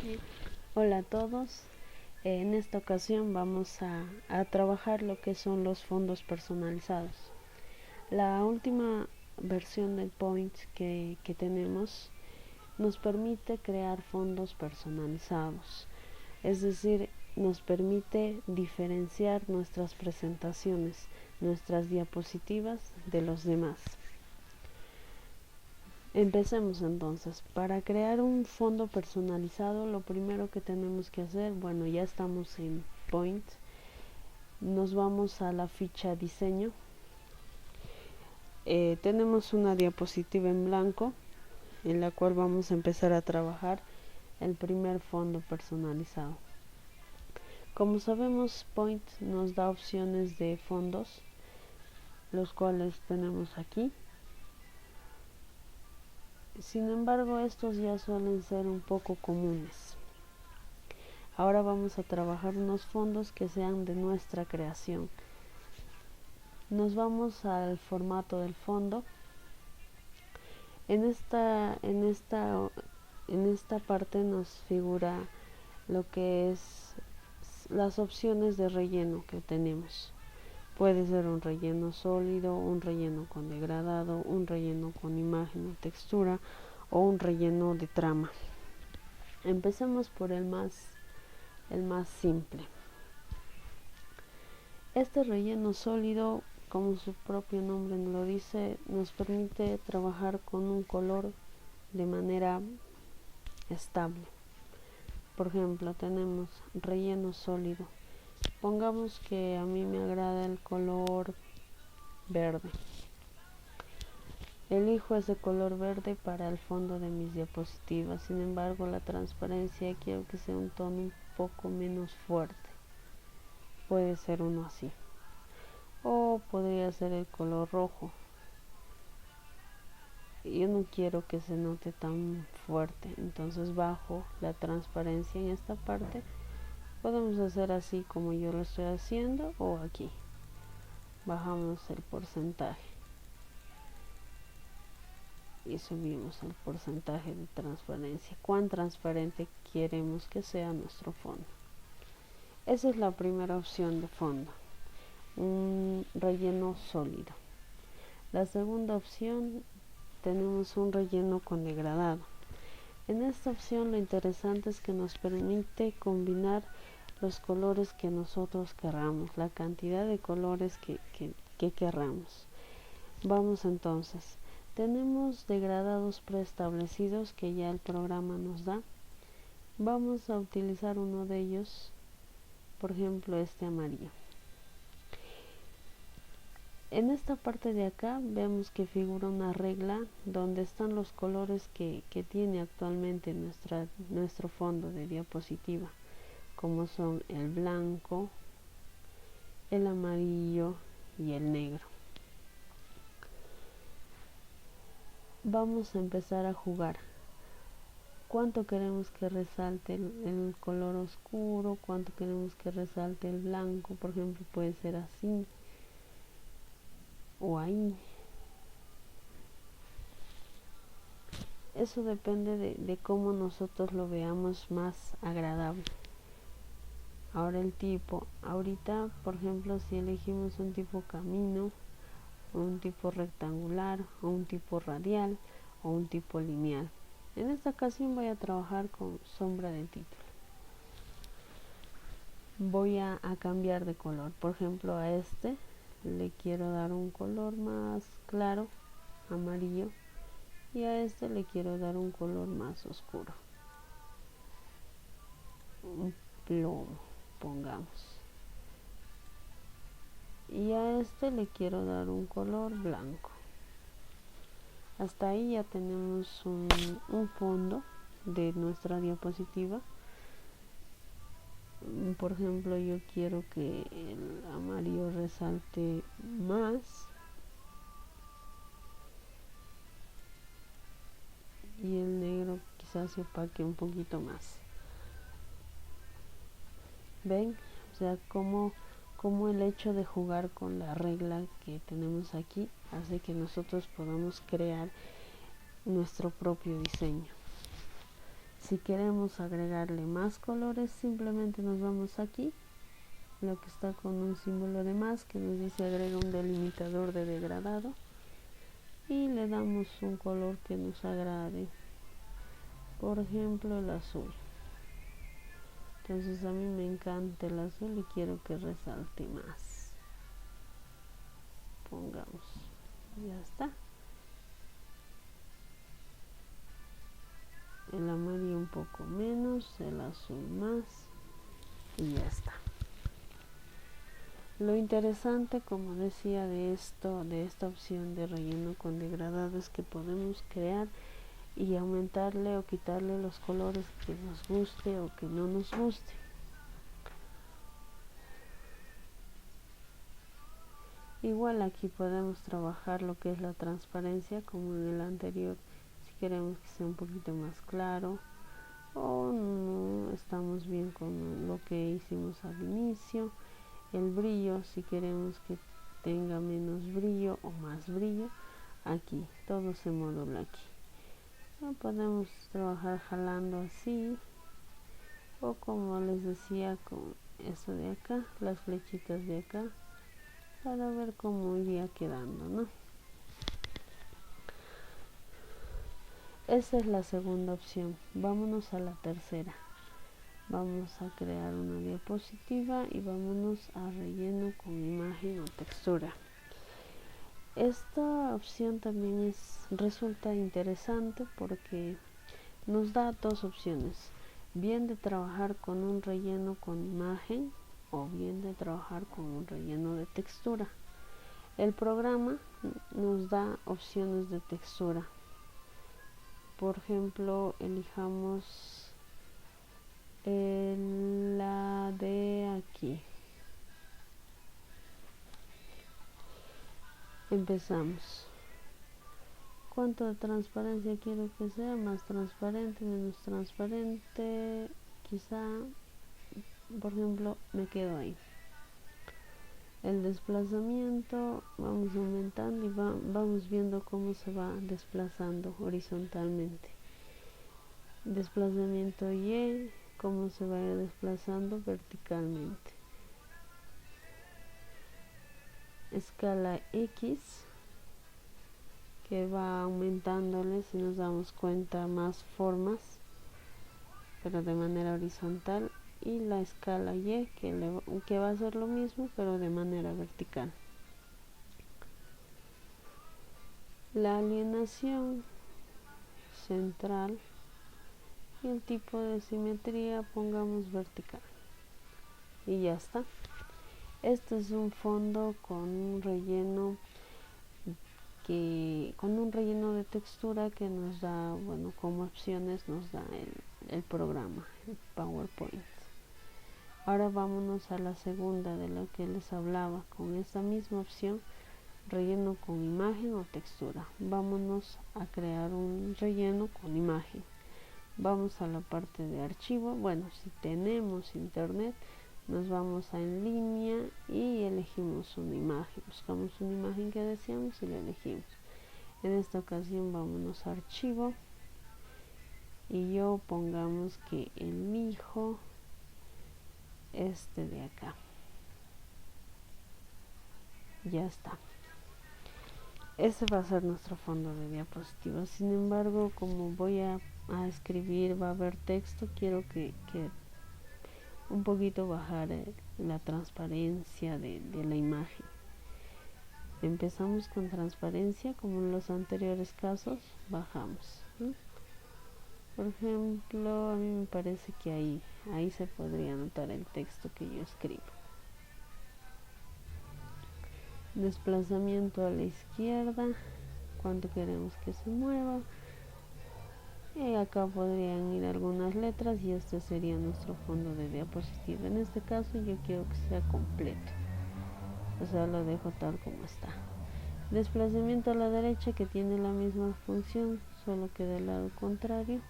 Eh, Hola a todos. En esta ocasión vamos a trabajar lo que son los fondos personalizados. La última versión del Point que tenemos nos permite crear fondos personalizados, es decir, nos permite diferenciar nuestras presentaciones, nuestras diapositivas de los demás. Empecemos entonces. Para crear un fondo personalizado, lo primero que tenemos que hacer, bueno, ya estamos en Point, nos vamos a la ficha diseño. Tenemos una diapositiva en blanco en la cual vamos a empezar a trabajar el primer fondo personalizado. Como sabemos, Point nos da opciones de fondos, los cuales tenemos aquí. Sin embargo, estos ya suelen ser un poco comunes. Ahora vamos a trabajar unos fondos que sean de nuestra creación. Nos vamos al formato del fondo. En esta parte nos figura lo que es las opciones de relleno que tenemos. Puede ser un relleno sólido, un relleno con degradado, un relleno con imagen o textura o un relleno de trama. Empecemos por el más simple. Este relleno sólido, como su propio nombre nos lo dice, nos permite trabajar con un color de manera estable. Por ejemplo, tenemos relleno sólido. Pongamos que a mí me agrada el color verde. Elijo ese color verde para el fondo de mis diapositivas. Sin embargo, la transparencia quiero que sea un tono un poco menos fuerte. Puede ser uno así. O podría ser el color rojo. Yo no quiero que se note tan fuerte, entonces bajo la transparencia en esta parte. Podemos hacer así como yo lo estoy haciendo, o aquí bajamos el porcentaje y subimos el porcentaje de transparencia. Cuán transparente queremos que sea nuestro fondo. Esa es la primera opción de fondo, un relleno sólido. La segunda opción, tenemos un relleno con degradado. En esta opción lo interesante es que nos permite combinar los colores que nosotros querramos, la cantidad de colores que querramos. Vamos entonces, tenemos degradados preestablecidos que ya el programa nos da. Vamos a utilizar uno de ellos, por ejemplo este amarillo. En esta parte de acá vemos que figura una regla donde están los colores que tiene actualmente nuestro fondo de diapositiva, como son el blanco, el amarillo y el negro. Vamos a empezar a jugar. ¿Cuánto queremos que resalte el color oscuro? ¿Cuánto queremos que resalte el blanco? Por ejemplo, puede ser así o ahí. Eso depende de cómo nosotros lo veamos más agradable. Ahora el tipo, ahorita por ejemplo si elegimos un tipo camino, o un tipo rectangular, o un tipo radial, o un tipo lineal. En esta ocasión voy a trabajar con sombra de título. Voy a cambiar de color, por ejemplo a este le quiero dar un color más claro, amarillo, y a este le quiero dar un color más oscuro, un plomo, pongamos. Y a este le quiero dar un color blanco. Hasta ahí ya tenemos un fondo de nuestra diapositiva. Por ejemplo, yo quiero que el amarillo resalte más y el negro quizás se opaque un poquito más. ¿Ven? O sea, como el hecho de jugar con la regla que tenemos aquí hace que nosotros podamos crear nuestro propio diseño. Si queremos agregarle más colores, simplemente nos vamos aquí, lo que está con un símbolo de más que nos dice agrega un delimitador de degradado, y le damos un color que nos agrade, por ejemplo el azul. Entonces a mí me encanta el azul y quiero que resalte más. Pongamos, ya está. El amarillo un poco menos, el azul más, y ya está. Lo interesante, como decía, de esta opción de relleno con degradado es que podemos crear y aumentarle o quitarle los colores que nos guste o que no nos guste. Igual aquí podemos trabajar lo que es la transparencia como en el anterior, si queremos que sea un poquito más claro o no estamos bien con lo que hicimos al inicio. El brillo, si queremos que tenga menos brillo o más brillo, aquí todo se modula aquí. No podemos trabajar jalando así, o como les decía con esto de acá, las flechitas de acá, para ver cómo iría quedando, ¿no? Esa es la segunda opción. Vámonos a la tercera. Vamos a crear una diapositiva y vámonos a relleno con imagen o textura. Esta opción también resulta interesante porque nos da dos opciones, bien de trabajar con un relleno con imagen o bien de trabajar con un relleno de textura. El programa nos da opciones de textura. Por ejemplo, elijamos la de aquí. Empezamos. ¿Cuánto de transparencia quiero que sea? Más transparente, menos transparente. Quizá, por ejemplo, me quedo ahí. El desplazamiento, vamos aumentando y vamos viendo cómo se va desplazando horizontalmente. Desplazamiento Y, cómo se va a ir desplazando verticalmente. Escala X, que va aumentándole, si nos damos cuenta, más formas, pero de manera horizontal, y la escala Y, que va a hacer lo mismo, pero de manera vertical. La alineación central y el tipo de simetría pongamos vertical, y ya está. Este es un fondo con un relleno de textura que nos da, bueno, como opciones nos da el programa, el PowerPoint. Ahora vámonos a la segunda de la que les hablaba, con esta misma opción, relleno con imagen o textura. Vámonos a crear un relleno con imagen. Vamos a la parte de archivo. Bueno, si tenemos internet, nos vamos a en línea y elegimos una imagen. Buscamos una imagen que deseamos y la elegimos. En esta ocasión vámonos a archivo y yo pongamos que elijo este de acá. Ya está. Ese va a ser nuestro fondo de diapositiva. Sin embargo, como voy a escribir, va a haber texto, quiero que un poquito bajar la transparencia de la imagen. Empezamos con transparencia como en los anteriores casos, bajamos, ¿no? Por ejemplo, a mí me parece que ahí se podría notar el texto que yo escribo. Desplazamiento a la izquierda, cuánto queremos que se mueva. Y acá podrían ir algunas letras y este sería nuestro fondo de diapositiva. En este caso yo quiero que sea completo, o sea, lo dejo tal como está. Desplazamiento a la derecha, que tiene la misma función, solo que del lado contrario.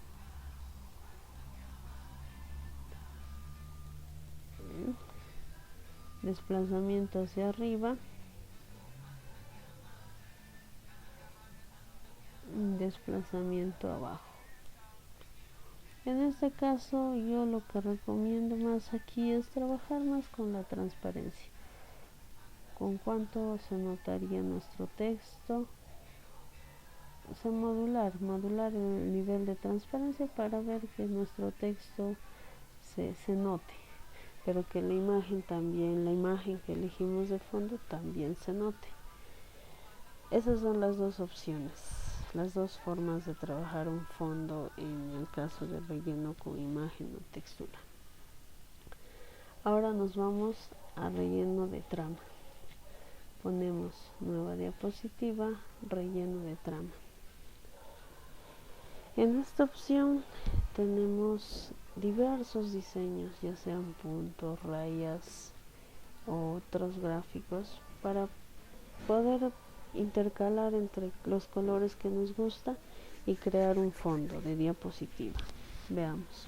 Desplazamiento hacia arriba, desplazamiento abajo. En este caso yo lo que recomiendo más aquí es trabajar más con la transparencia, con cuánto se notaría nuestro texto, o sea, modular el nivel de transparencia para ver que nuestro texto se note, pero que la imagen también, la imagen que elegimos de fondo también se note. Esas son las dos opciones, las dos formas de trabajar un fondo en el caso de relleno con imagen o textura. Ahora nos vamos a relleno de trama. Ponemos nueva diapositiva, relleno de trama. En esta opción tenemos diversos diseños, ya sean puntos, rayas o otros gráficos, para poder intercalar entre los colores que nos gusta y crear un fondo de diapositiva. Veamos.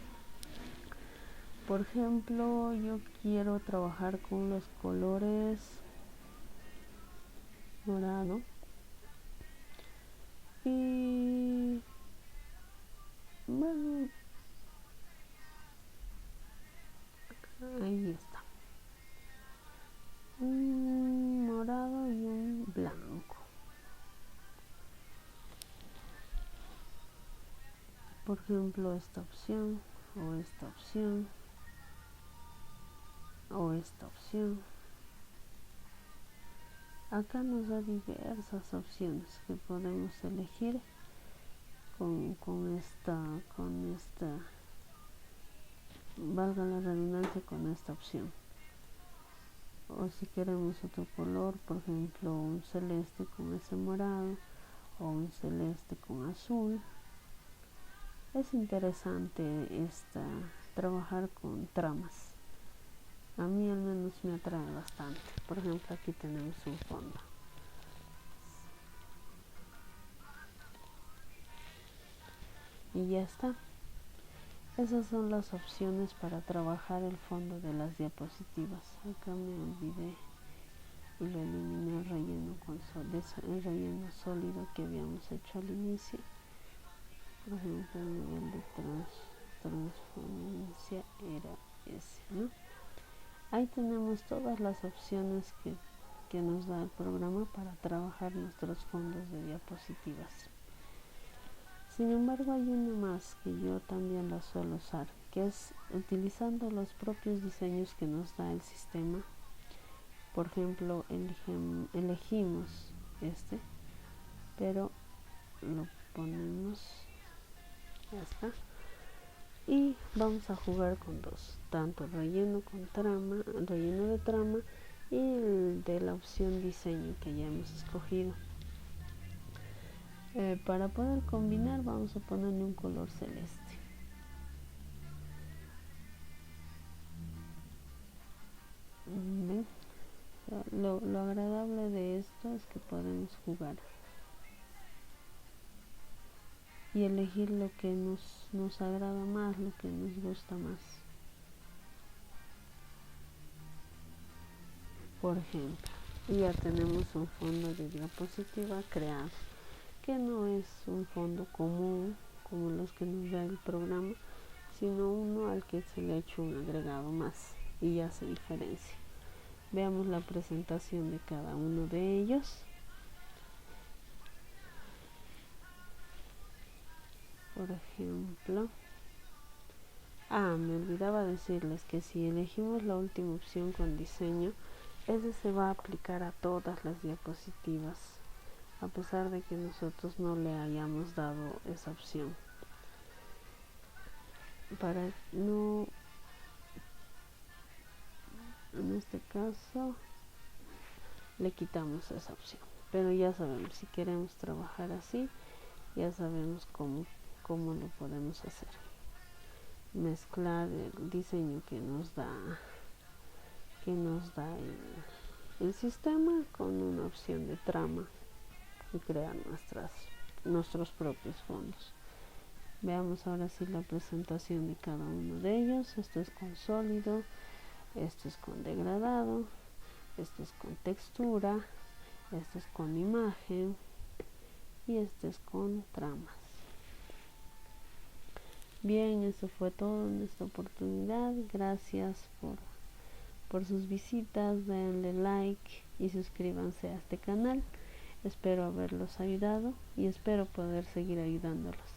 Por ejemplo, yo quiero trabajar con los colores morado y bueno, ahí está, un morado y un blanco. Por ejemplo, esta opción o esta opción o esta opción. Acá nos da diversas opciones que podemos elegir con esta, valga la redundancia, con esta opción. O si queremos otro color, por ejemplo un celeste con ese morado o un celeste con azul. Es interesante trabajar con tramas. A mí al menos me atrae bastante. Por ejemplo, aquí tenemos un fondo. Y ya está. Esas son las opciones para trabajar el fondo de las diapositivas. Acá me olvidé y lo eliminé el relleno sólido que habíamos hecho al inicio. Por ejemplo, el nivel de transparencia era ese, ¿no? Ahí tenemos todas las opciones que nos da el programa para trabajar nuestros fondos de diapositivas. Sin embargo, hay una más que yo también la suelo usar, que es utilizando los propios diseños que nos da el sistema. Por ejemplo, elegimos este, pero lo ponemos, ya está, y vamos a jugar con dos, tanto relleno de trama y el de la opción diseño que ya hemos escogido. Para poder combinar vamos a ponerle un color celeste. ¿Ven? Lo agradable de esto es que podemos jugar y elegir lo que nos agrada más, lo que nos gusta más. Por ejemplo, ya tenemos un fondo de diapositiva creado, que no es un fondo común como los que nos da el programa, sino uno al que se le ha hecho un agregado más y ya se diferencia. Veamos la presentación de cada uno de ellos. Por ejemplo, me olvidaba decirles que si elegimos la última opción con diseño, ese se va a aplicar a todas las diapositivas, a pesar de que nosotros no le hayamos dado esa opción. Para no, en este caso, le quitamos esa opción. Pero ya sabemos, si queremos trabajar así, ya sabemos cómo lo podemos hacer. Mezclar el diseño que nos da el sistema con una opción de trama y crear nuestros propios fondos. Veamos ahora sí la presentación de cada uno de ellos. Esto es con sólido, esto es con degradado, esto es con textura, esto es con imagen y este es con tramas. Bien, eso fue todo en esta oportunidad. Gracias por sus visitas, denle like y suscríbanse a este canal. Espero haberlos ayudado y espero poder seguir ayudándolos.